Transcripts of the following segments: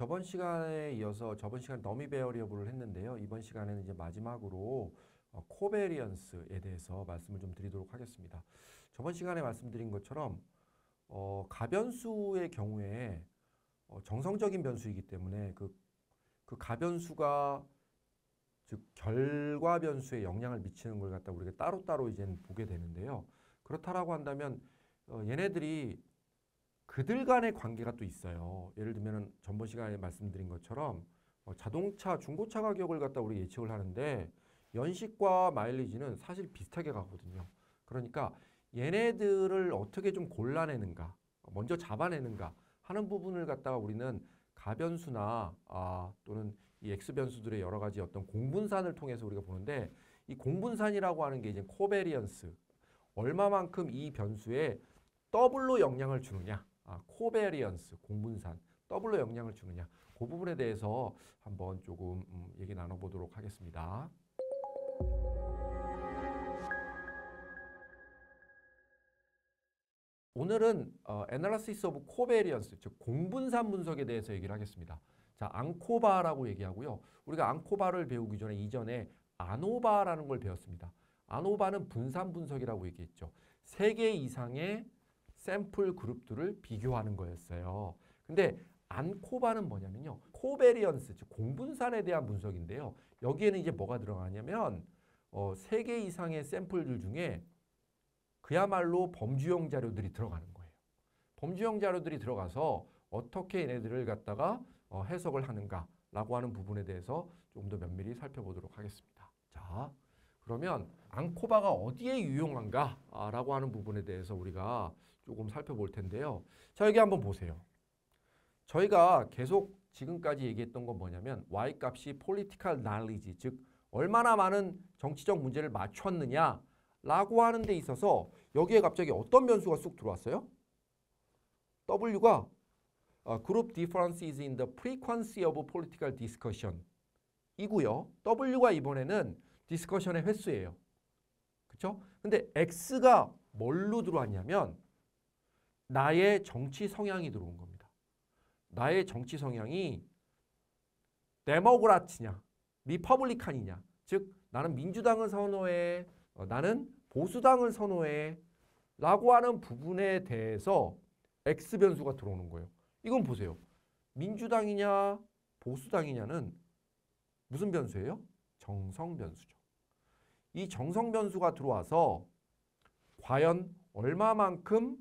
저번 시간에 이어서 저번 시간 너미 베어리어블을 했는데요. 이번 시간에는 이제 마지막으로 코베리언스에 대해서 말씀을 좀 드리도록 하겠습니다. 저번 시간에 말씀드린 것처럼 가변수의 경우에 정성적인 변수이기 때문에 그 가변수가 즉 결과 변수에 영향을 미치는 걸 갖다 우리가 따로따로 이제는 보게 되는데요. 그렇다라고 한다면 얘네들이 그들 간의 관계가 또 있어요. 예를 들면 전번 시간에 말씀드린 것처럼 자동차, 중고차 가격을 갖다 우리 예측을 하는데 연식과 마일리지는 사실 비슷하게 가거든요. 그러니까 얘네들을 어떻게 좀 골라내는가, 먼저 잡아내는가 하는 부분을 갖다가 우리는 가변수나 또는 이 X변수들의 여러 가지 어떤 공분산을 통해서 우리가 보는데 이 공분산이라고 하는 게 이제 코베리언스, 얼마만큼 이 변수에 더블로 영향을 주느냐, 코베리언스, 공분산, 더블로 영향을 주느냐, 그 부분에 대해서 한번 조금 얘기 나눠보도록 하겠습니다. 오늘은 Analysis of Covariance, 즉 공분산 분석에 대해서 얘기를 하겠습니다. 자, 앙코바라고 얘기하고요. 우리가 앙코바를 배우기 전에 이전에 아노바라는 걸 배웠습니다. 아노바는 분산 분석이라고 얘기했죠. 3개 이상의 샘플 그룹들을 비교하는 거였어요. 근데 안코바는 뭐냐면요. 코베리언스, 즉 공분산에 대한 분석인데요. 여기에는 이제 뭐가 들어가냐면 3개 이상의 샘플들 중에 그야말로 범주형 자료들이 들어가는 거예요. 범주형 자료들이 들어가서 어떻게 얘네들을 갖다가 해석을 하는가라고 하는 부분에 대해서 조금 더 면밀히 살펴보도록 하겠습니다. 자, 그러면 앙코바가 어디에 유용한가라고 하는 부분에 대해서 우리가 조금 살펴볼 텐데요. 자, 여기 한번 보세요. 저희가 계속 지금까지 얘기했던 건 뭐냐면 Y값이 political knowledge, 즉 얼마나 많은 정치적 문제를 맞췄느냐라고 하는 데 있어서 여기에 갑자기 어떤 변수가 쑥 들어왔어요? W가 Group differences in the frequency of political discussion 이고요. W가 이번에는 디스커션의 횟수예요. 그렇죠? 근데 X가 뭘로 들어왔냐면 나의 정치 성향이 들어온 겁니다. 나의 정치 성향이 데모크라트냐, 리퍼블리칸이냐, 즉 나는 민주당을 선호해, 나는 보수당을 선호해 라고 하는 부분에 대해서 X 변수가 들어오는 거예요. 이건 보세요. 민주당이냐, 보수당이냐는 무슨 변수예요? 정성 변수죠. 이 정성 변수가 들어와서 과연 얼마만큼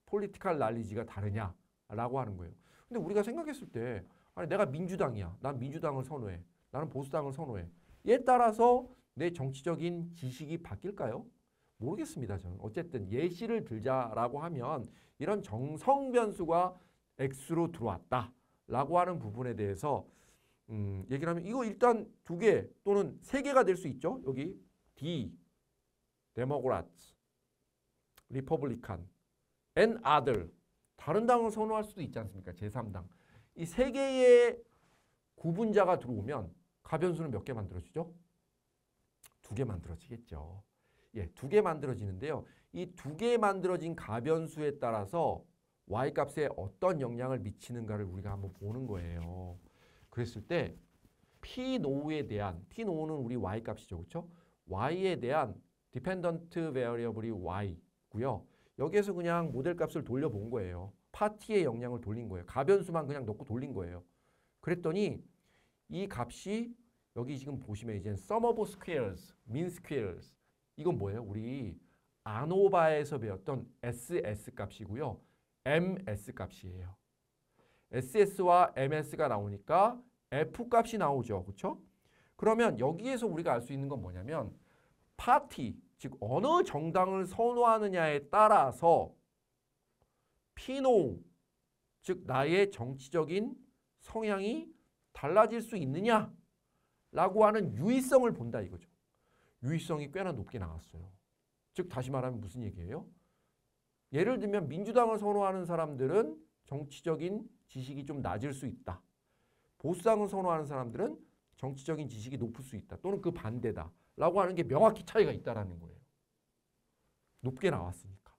폴리티컬 날리지가 다르냐라고 하는 거예요. 근데 우리가 생각했을 때 아니 내가 민주당이야. 난 민주당을 선호해. 나는 보수당을 선호해. 이에 따라서 내 정치적인 지식이 바뀔까요? 모르겠습니다. 저는. 어쨌든 예시를 들자라고 하면 이런 정성 변수가 X로 들어왔다라고 하는 부분에 대해서 얘기를 하면 이거 일단 2개 또는 3개가 될 수 있죠. 여기 D, 데모크라트, 리퍼블리칸, and other, 다른 당을 선호할 수도 있지 않습니까? 제3당. 이 3개의 구분자가 들어오면 가변수는 몇 개 만들어지죠? 2개 만들어지겠죠. 예, 2개 만들어지는데요. 이 2개 만들어진 가변수에 따라서 Y값에 어떤 영향을 미치는가를 우리가 한번 보는 거예요. 그랬을 때 P노우에 대한, P노우는 우리 Y값이죠. 그렇죠? Y에 대한 dependent variable이 Y고요. 여기에서 그냥 모델값을 돌려본 거예요. 파티의 영향을 돌린 거예요. 가변수만 그냥 넣고 돌린 거예요. 그랬더니 이 값이 여기 지금 보시면 이제 sum of squares, mean squares 이건 뭐예요? 우리 아노바에서 배웠던 SS 값이고요. MS 값이에요. SS와 MS가 나오니까 F 값이 나오죠. 그렇죠? 그러면 여기에서 우리가 알 수 있는 건 뭐냐면 파티, 즉 어느 정당을 선호하느냐에 따라서 피노, 즉 나의 정치적인 성향이 달라질 수 있느냐라고 하는 유의성을 본다 이거죠. 유의성이 꽤나 높게 나왔어요. 즉 다시 말하면 무슨 얘기예요? 예를 들면 민주당을 선호하는 사람들은 정치적인 지식이 좀 낮을 수 있다. 보수당을 선호하는 사람들은 정치적인 지식이 높을 수 있다. 또는 그 반대다. 라고 하는 게 명확히 차이가 있다라는 거예요. 높게 나왔으니까.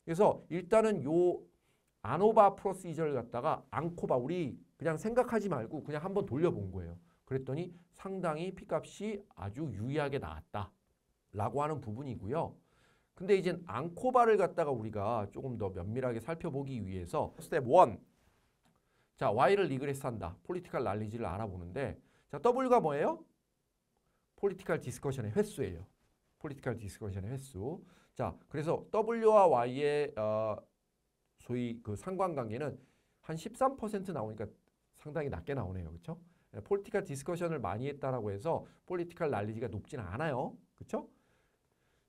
그래서 일단은 요 아노바 프로시저를 갖다가 앙코바, 우리 그냥 생각하지 말고 그냥 한번 돌려본 거예요. 그랬더니 상당히 P값이 아주 유의하게 나왔다 라고 하는 부분이고요. 근데 이제 앙코바를 갖다가 우리가 조금 더 면밀하게 살펴보기 위해서 스텝 1. 자, Y를 리그레스한다. 폴리티컬 날리지를 알아보는데 자, W가 뭐예요? 폴리티컬 디스커션의 횟수예요. 폴리티컬 디스커션의 횟수. 자, 그래서 W와 Y의 소위 그 상관관계는 한 13% 나오니까 상당히 낮게 나오네요. 그렇죠? 폴리티컬 디스커션을 많이 했다라고 해서 폴리티컬 날리지가 높지는 않아요. 그렇죠?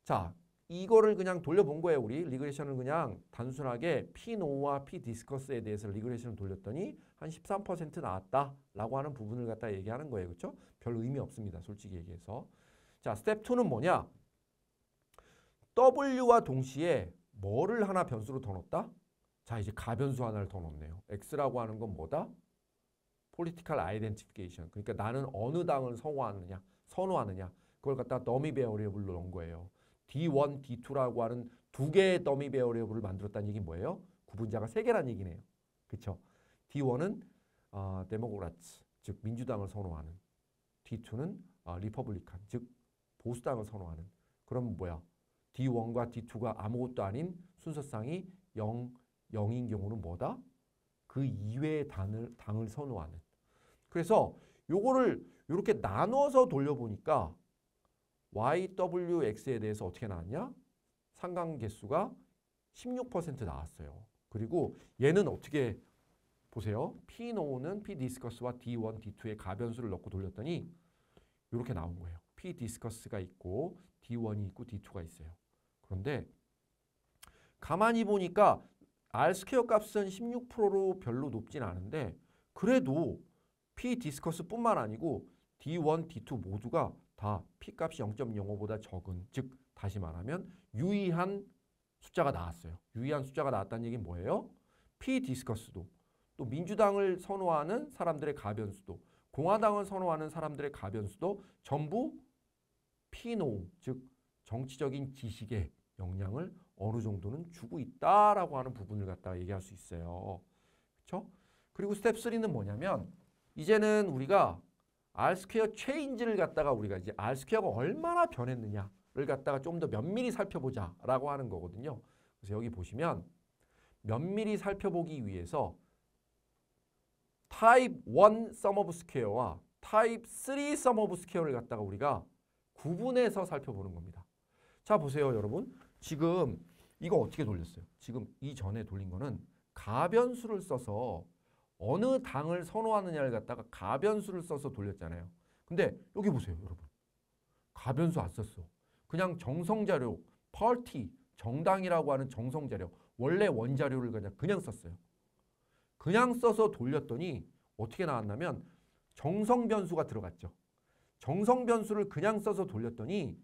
자, 이거를 그냥 돌려본 거예요. 우리 리그레션을 그냥 단순하게 P노와 P디스커스에 대해서 리그레션을 돌렸더니 한 13% 나왔다라고 하는 부분을 갖다 얘기하는 거예요. 그렇죠? 별 의미 없습니다. 솔직히 얘기해서. 자, 스텝 2는 뭐냐? W와 동시에 뭐를 하나 변수로 더 넣었다? 자, 이제 가변수 하나를 더 넣었네요. X라고 하는 건 뭐다? Political Identification. 그러니까 나는 어느 당을 선호하느냐. 그걸 갖다가 더미 베어리어블로 넣은 거예요. D1, D2라고 하는 두 개의 더미 베어리어블을 만들었다는 얘기는 뭐예요? 구분자가 세 개란 얘기네요. 그렇죠? D1은 데모크라츠, 즉 민주당을 선호하는. D2는 리퍼블리칸, 즉 보수당을 선호하는. 그럼 뭐야? D1과 D2가 아무것도 아닌 순서상이 0인 경우는 뭐다? 그 이외의 당을 선호하는. 그래서 요거를 이렇게 나눠서 돌려보니까 YWX에 대해서 어떻게 나왔냐? 상관계수가 16% 나왔어요. 그리고 얘는 어떻게 보세요. P노는 P디스커스와 D1, D2의 가변수를 넣고 돌렸더니 이렇게 나온 거예요. P디스커스가 있고 D1이 있고 D2가 있어요. 그런데 가만히 보니까 R스퀘어 값은 16%로 별로 높진 않은데 그래도 P디스커스뿐만 아니고 D1, D2 모두가 다 P값이 0.05보다 적은, 즉 다시 말하면 유의한 숫자가 나왔어요. 유의한 숫자가 나왔다는 얘기는 뭐예요? P디스커스도 또 민주당을 선호하는 사람들의 가변수도 공화당을 선호하는 사람들의 가변수도 전부 P노, 즉 정치적인 지식에 영향을 어느 정도는 주고 있다라고 하는 부분을 갖다가 얘기할 수 있어요. 그렇죠? 그리고 스텝 3는 뭐냐면 이제는 우리가 R스퀘어 체인지를 갖다가 우리가 이제 R스퀘어가 얼마나 변했느냐를 갖다가 좀 더 면밀히 살펴보자라고 하는 거거든요. 그래서 여기 보시면 면밀히 살펴보기 위해서 타입 1 sum of square와 타입 3 sum of square를 갖다가 우리가 구분해서 살펴보는 겁니다. 자, 보세요, 여러분. 지금 이거 어떻게 돌렸어요? 지금 이전에 돌린 거는 가변수를 써서 어느 당을 선호하느냐를 갖다가 가변수를 써서 돌렸잖아요. 근데 여기 보세요, 여러분. 가변수 안 썼어. 그냥 정성자료, 파티, 정당이라고 하는 정성자료, 원래 원자료를 그냥 썼어요. 그냥 써서 돌렸더니 어떻게 나왔냐면 정성변수가 들어갔죠. 정성변수를 그냥 써서 돌렸더니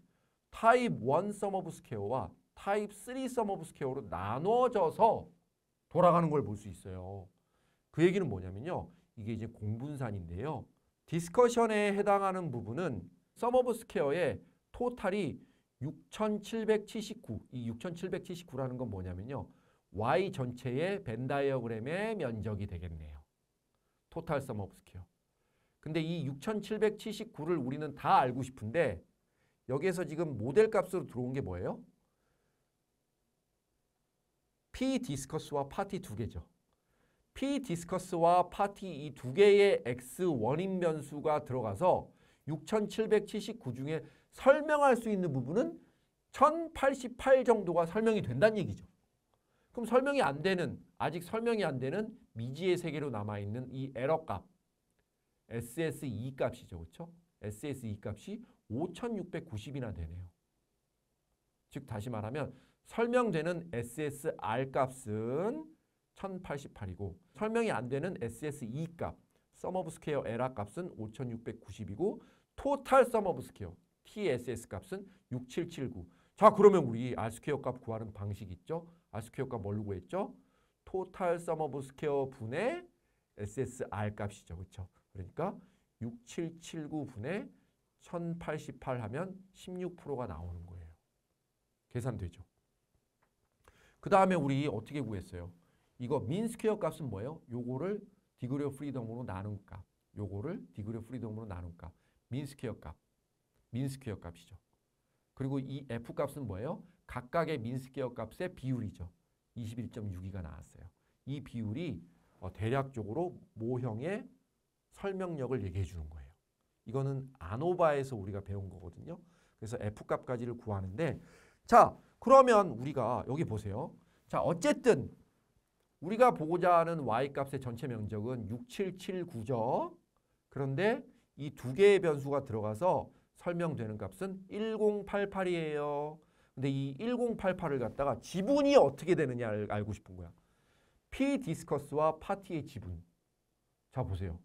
타입 1 sum of square와 타입 3 sum of square로 나눠져서 돌아가는 걸 볼 수 있어요. 그 얘기는 뭐냐면요. 이게 이제 공분산인데요. 디스커션에 해당하는 부분은 sum of square의 토탈이 6779. 이 6779라는 건 뭐냐면요. Y 전체의 벤 다이어그램의 면적이 되겠네요. 토탈 sum of square. 근데 이 6779를 우리는 다 알고 싶은데 여기에서 지금 모델 값으로 들어온 게 뭐예요? P 디스커스와 파티 두 개죠. P 디스커스와 파티 이 두 개의 X 원인 변수가 들어가서 6779 중에 설명할 수 있는 부분은 1088 정도가 설명이 된다는 얘기죠. 그럼 설명이 안 되는, 아직 설명이 안 되는 미지의 세계로 남아있는 이 에러 값, SSE 값이죠. 그렇죠? SSE 값이 5690이나 되네요. 즉 다시 말하면 설명되는 SSR 값은 1088이고 설명이 안 되는 SSE 값, sum of square 에러 값은 5690이고 토탈 sum of square, TSS 값은 6779. 자, 그러면 우리 R스퀘어 값 구하는 방식 있죠? R스퀘어 값 뭘로 구했죠? 토탈 sum of square 분의 SSR 값이죠. 그렇죠? 그러니까 6779 분의 1088 하면 16%가 나오는 거예요. 계산되죠. 그 다음에 우리 어떻게 구했어요? 이거 민 스퀘어 값은 뭐예요? 요거를 디그리 오브 프리덤으로 나눈 값. 요거를 디그리 오브 프리덤으로 나눈 값. 민스퀘어 값. 민스퀘어 값이죠. 그리고 이 f 값은 뭐예요? 각각의 민스퀘어 값의 비율이죠. 21.62가 나왔어요. 이 비율이 대략적으로 모형의 설명력을 얘기해 주는 거예요. 이거는 아노바에서 우리가 배운 거거든요. 그래서 F값까지를 구하는데 자, 그러면 우리가 여기 보세요. 자, 어쨌든 우리가 보고자 하는 Y값의 전체 면적은 6779죠. 그런데 이 두 개의 변수가 들어가서 설명되는 값은 1088이에요. 근데 이 1088을 갖다가 지분이 어떻게 되느냐를 알고 싶은 거야. P 디스커스와 파티의 지분. 자, 보세요.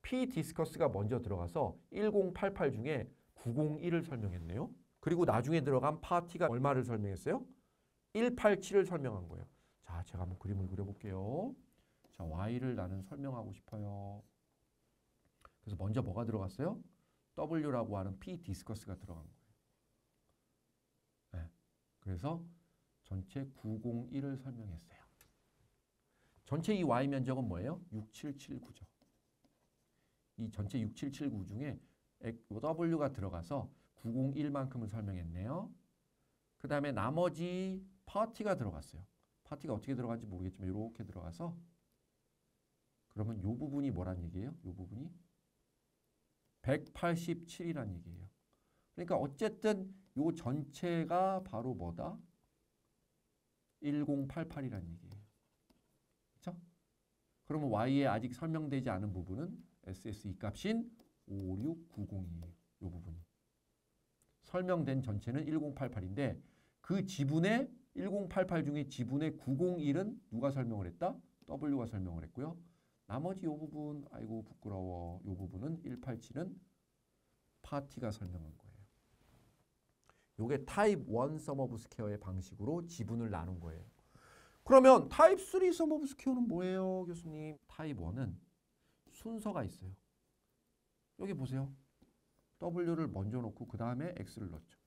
P 디스커스가 먼저 들어가서 1088 중에 901을 설명했네요. 그리고 나중에 들어간 파티가 얼마를 설명했어요? 187을 설명한 거예요. 자, 제가 한번 그림을 그려볼게요. 자, Y를 나는 설명하고 싶어요. 그래서 먼저 뭐가 들어갔어요? W라고 하는 P 디스커스가 들어간 거예요. 네. 그래서 전체 901을 설명했어요. 전체 이 Y 면적은 뭐예요? 6779죠. 이 전체 6779 중에 W가 들어가서 901만큼을 설명했네요. 그 다음에 나머지 파티가 들어갔어요. 파티가 어떻게 들어간지 모르겠지만 이렇게 들어가서 그러면 이 부분이 뭐란 얘기예요? 이 부분이 187이란 얘기예요. 그러니까 어쨌든 이 전체가 바로 뭐다? 1088이란 얘기예요. 그렇죠? 그러면 Y에 아직 설명되지 않은 부분은 SSE 값인 56902예요. 이 부분이. 설명된 전체는 1088인데 그 지분의 1088 중에 지분의 901은 누가 설명을 했다? W가 설명을 했고요. 나머지 이 부분, 아이고 부끄러워. 이 부분은 187은 파티가 설명한 거예요. 이게 타입 1 sum of square의 방식으로 지분을 나눈 거예요. 그러면 타입 3 sum of square는 뭐예요, 교수님? 타입 1은 순서가 있어요. 여기 보세요. W를 먼저 놓고 그 다음에 X를 넣었죠.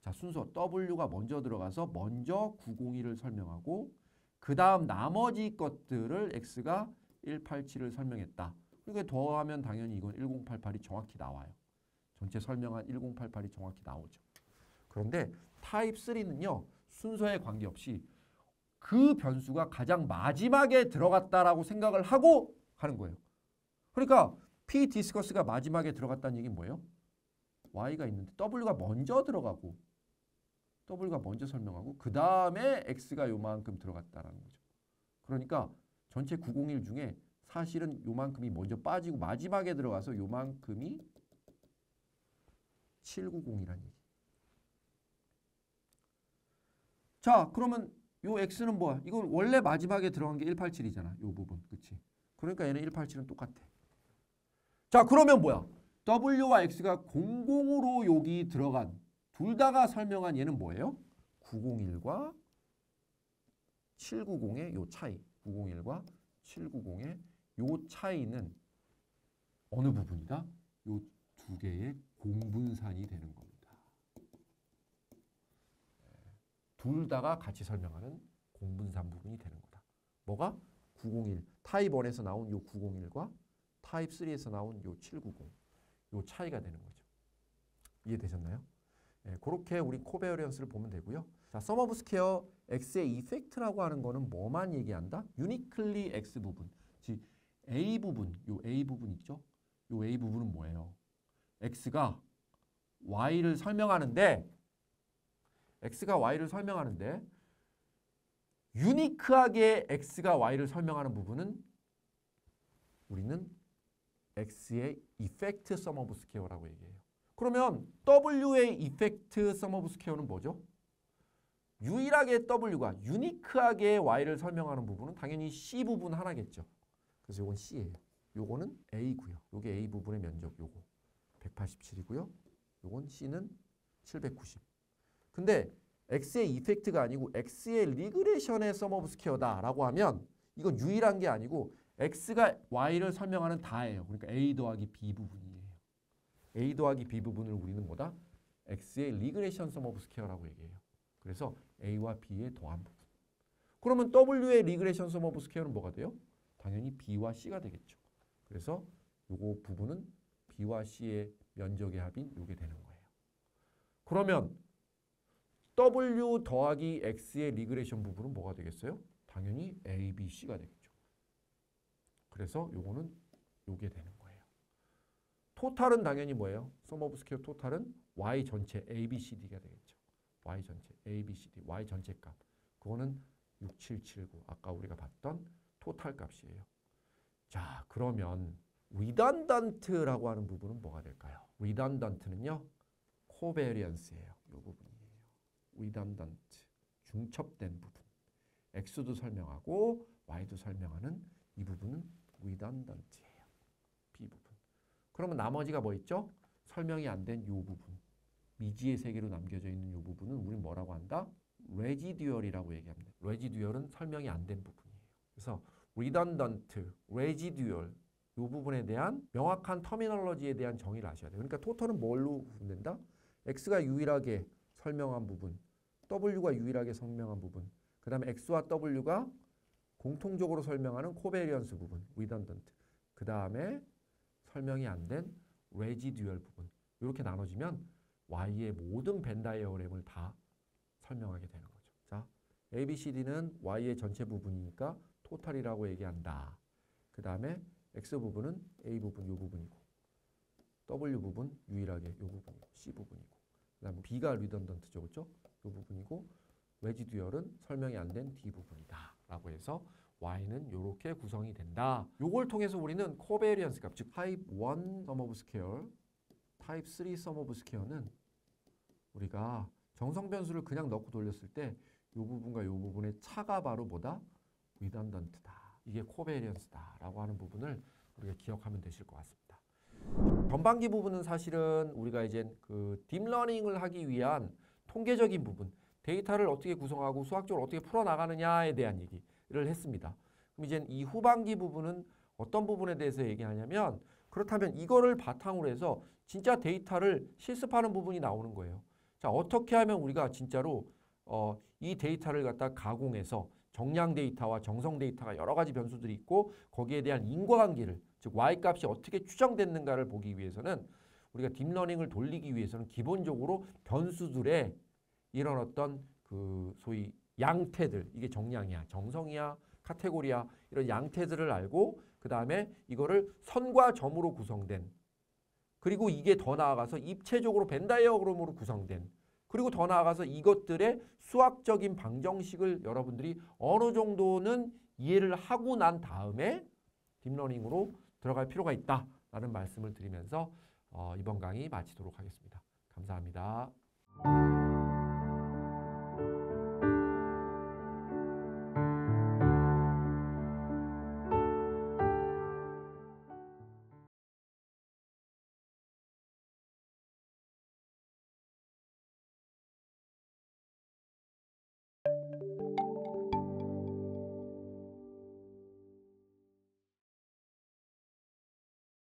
자, 순서 W가 먼저 들어가서 먼저 901을 설명하고 그 다음 나머지 것들을 X가 187을 설명했다. 그러니까 더하면 당연히 이건 1088이 정확히 나와요. 전체 설명한 1088이 정확히 나오죠. 그런데 타입 3는요. 순서에 관계없이 그 변수가 가장 마지막에 들어갔다라고 생각을 하고 하는 거예요. 그러니까 P 디스커스가 마지막에 들어갔다는 얘기는 뭐예요? Y가 있는데 W가 먼저 들어가고 W가 먼저 설명하고 그 다음에 X가 요만큼 들어갔다라는 거죠. 그러니까 전체 901 중에 사실은 요만큼이 먼저 빠지고 마지막에 들어가서 요만큼이 790이라는 얘기. 자, 그러면 요 X는 뭐야? 이건 원래 마지막에 들어간 게 187이잖아. 요 부분. 그치? 그러니까 얘는 187은 똑같아. 자, 그러면 뭐야? W와 X가 공공으로 여기 들어간 둘 다가 설명한 얘는 뭐예요? 901과 790의 요 차이. 901과 790의 요 차이는 어느 부분이다? 요 두 개의 공분산이 되는 겁니다. 둘 다가 같이 설명하는 공분산 부분이 되는 거다. 뭐가? 901. 타입 1에서 나온 요 901과 타입 3에서 나온 요 790. 요 차이가 되는 거죠. 이해되셨나요? 네, 그렇게 우리 코베어런스를 보면 되고요. 자, sum of square x의 이펙트라고 하는 거는 뭐만 얘기한다? uniquely x 부분. 즉 a 부분, 요 a 부분 있죠? 요 a 부분은 뭐예요? x가 y를 설명하는데 유니크하게 x가 y를 설명하는 부분은 우리는 x의 이펙트 sum of square라고 얘기해요. 그러면 w의 이펙트 sum of square는 뭐죠? 유일하게 w가 유니크하게 y를 설명하는 부분은 당연히 c 부분 하나겠죠. 그래서 이건 c예요. 요거는 a고요. 요게 a 부분의 면적 요거 187이고요. 요건 c는 790. 근데 x의 이펙트가 아니고 x의 리그레션의 sum of square다라고 하면 이건 유일한 게 아니고 x가 y를 설명하는 다예요. 그러니까 a 더하기 b 부분이에요. a 더하기 b 부분을 우리는 뭐다? x의 리그레션 sum of square라고 얘기해요. 그래서 a와 b의 더한 부분. 그러면 w의 리그레션 sum of square는 뭐가 돼요? 당연히 B와 C가 되겠죠. 그래서 요거 부분은 B와 C의 면적의 합인 요게 되는 거예요. 그러면 W 더하기 X의 리그레이션 부분은 뭐가 되겠어요? 당연히 A, B, C가 되겠죠. 그래서 요거는 요게 되는 거예요. 토탈은 당연히 뭐예요? sum of square 토탈은 Y 전체 A, B, C, D가 되겠죠. Y 전체 A, B, C, D, Y 전체 값. 그거는 6779 아까 우리가 봤던 토탈 값이에요. 자, 그러면 redundant라고 하는 부분은 뭐가 될까요? redundant는요. 코베리언스예요. 이 부분이에요. redundant 중첩된 부분. X도 설명하고 Y도 설명하는 이 부분은 redundant예요. B 부분. 그러면 나머지가 뭐 있죠? 설명이 안 된 이 부분. 미지의 세계로 남겨져 있는 이 부분은 우리는 뭐라고 한다? residual이라고 얘기합니다. residual은 설명이 안 된 부분이에요. 그래서 redundant, residual 이 부분에 대한 명확한 터미널로지에 대한 정의를 아셔야 돼요. 그러니까 토탈은 뭘로 구분된다? X가 유일하게 설명한 부분, W가 유일하게 설명한 부분, 그 다음에 X와 W가 공통적으로 설명하는 코베리언스 부분, redundant, 그 다음에 설명이 안 된 residual 부분 이렇게 나눠지면 Y의 모든 벤 다이어그램을 다 설명하게 되는 거죠. 자, A, B, C, D는 Y의 전체 부분이니까 토탈이라고 얘기한다. 그 다음에 X 부분은 A 부분, 이 부분이고 W 부분 유일하게 이 부분이고 C 부분이고 그 다음에 B가 리던던트죠. 그렇죠? 이 부분이고 레지듀얼은 설명이 안 된 D 부분이다. 라고 해서 Y는 이렇게 구성이 된다. 요걸 통해서 우리는 코베리언스 값, 즉 타입 1 sum of square, 타입 3 sum of square는 우리가 정성 변수를 그냥 넣고 돌렸을 때 이 부분과 이 부분의 차가 바로 뭐다? redundant다. 이게 코베리언스다라고 하는 부분을 우리가 기억하면 되실 것 같습니다. 전반기 부분은 사실은 우리가 이제 그 딥러닝을 하기 위한 통계적인 부분, 데이터를 어떻게 구성하고 수학적으로 어떻게 풀어나가느냐에 대한 얘기를 했습니다. 그럼 이제 이 후반기 부분은 어떤 부분에 대해서 얘기하냐면 그렇다면 이거를 바탕으로 해서 진짜 데이터를 실습하는 부분이 나오는 거예요. 자, 어떻게 하면 우리가 진짜로 이 데이터를 갖다 가공해서 정량 데이터와 정성 데이터가 여러 가지 변수들이 있고 거기에 대한 인과관계를 즉 Y값이 어떻게 추정됐는가를 보기 위해서는 우리가 딥러닝을 돌리기 위해서는 기본적으로 변수들의 이런 어떤 그 소위 양태들 이게 정량이야 정성이야 카테고리야 이런 양태들을 알고 그 다음에 이거를 선과 점으로 구성된 그리고 이게 더 나아가서 입체적으로 벤 다이어그램으로 구성된 그리고 더 나아가서 이것들의 수학적인 방정식을 여러분들이 어느 정도는 이해를 하고 난 다음에 딥러닝으로 들어갈 필요가 있다라는 말씀을 드리면서 이번 강의 마치도록 하겠습니다. 감사합니다.